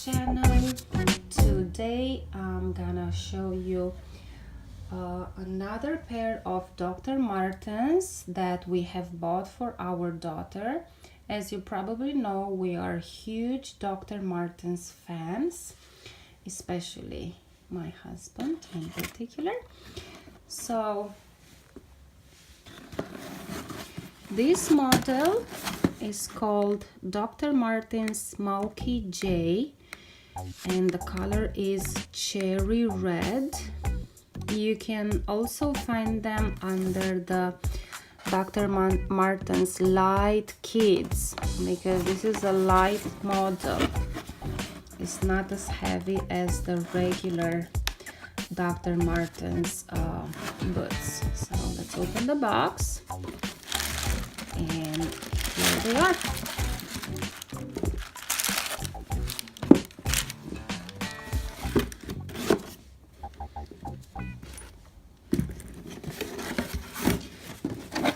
channel. Today I'm gonna show you another pair of Dr. Martens that we have bought for our daughter. As you probably know, we are huge Dr. Martens fans, especially my husband in particular. So this model is called Dr. Martens Malky J, and the color is cherry red. You can also find them under the Dr. Martens Lite Kids, because this is a light model. It's not as heavy as the regular Dr. Martens boots. So let's open the box, and here they are.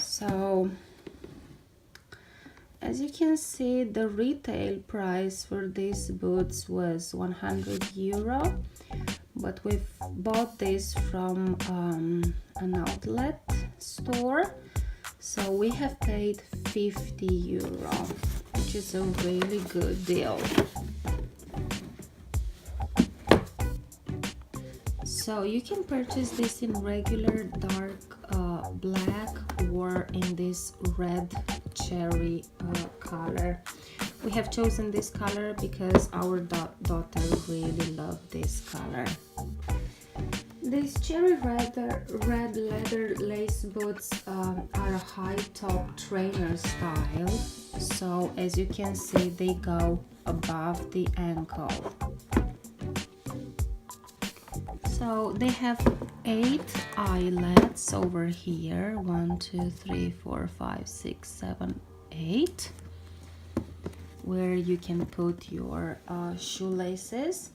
So as you can see, the retail price for these boots was 100 euro, but we've bought this from an outlet store, so we have paid 50 euro, which is a really good deal. So you can purchase this in regular dark black or in this red cherry color. We have chosen this color because our daughter really loved this color. These cherry red leather lace boots are a high top trainer style. So as you can see, they go above the ankle. So they have 8 eyelets over here. 1, 2, 3, 4, 5, 6, 7, 8, where you can put your shoelaces.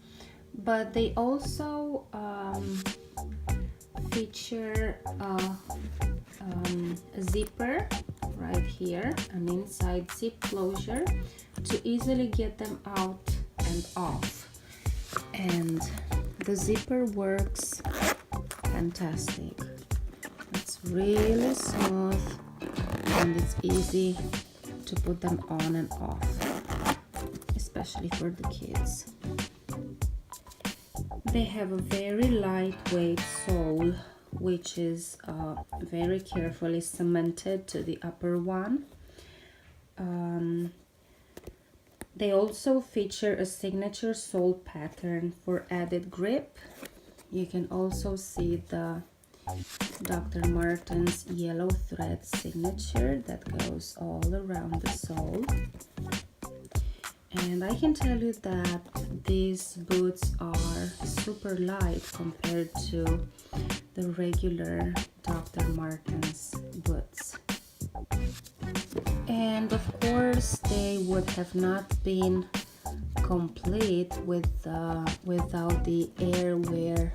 But they also feature a zipper right here, an inside zip closure to easily get them out and off. And the zipper works fantastic. It's really smooth and it's easy to put them on and off, especially for the kids. They have a very lightweight sole, which is very carefully cemented to the upper one. They also feature a signature sole pattern for added grip. You can also see the Dr. Martens yellow thread signature that goes all around the sole. And I can tell you that these boots are super light compared to the regular Dr. Martens boots. And of course, they would have not been complete without the Airwear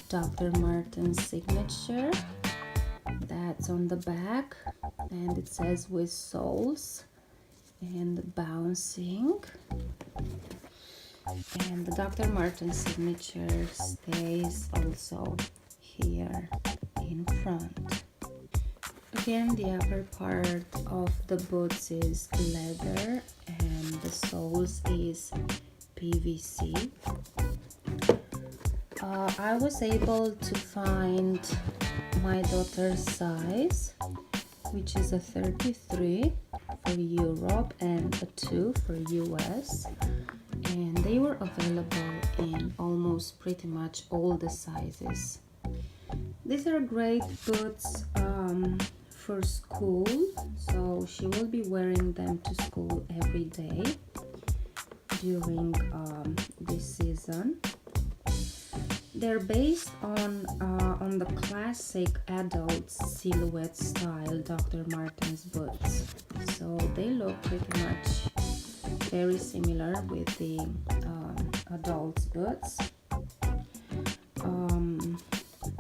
Dr. Martens signature. That's on the back, and it says with soles and bouncing. And the Dr. Martens signature stays also here in front. Again, the upper part of the boots is leather and the soles is PVC. I was able to find my daughter's size, which is a 33 for Europe and a 2 for US, and they were available in almost pretty much all the sizes. These are great boots for school, so she will be wearing them to school every day during this season. They're based on the classic adult silhouette style Dr. Martens boots, so they look pretty much very similar with the adults boots.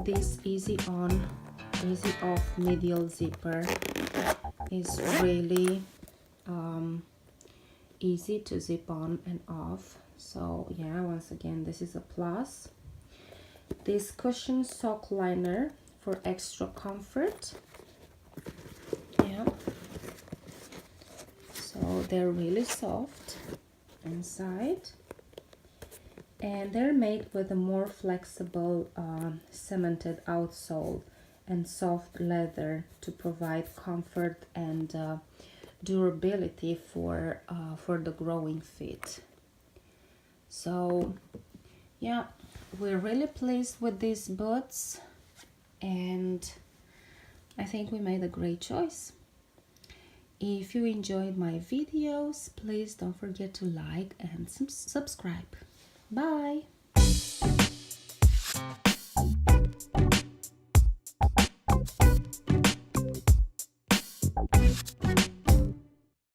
This easy on, easy off medial zipper is really easy to zip on and off, So yeah, once again, this is a plus. This cushion sock liner for extra comfort. Yeah, so they're really soft inside, and they're made with a more flexible cemented outsole and soft leather to provide comfort and durability for the growing feet. So yeah, we're really pleased with these boots, and I think we made a great choice. If you enjoyed my videos, please don't forget to like and subscribe. Bye!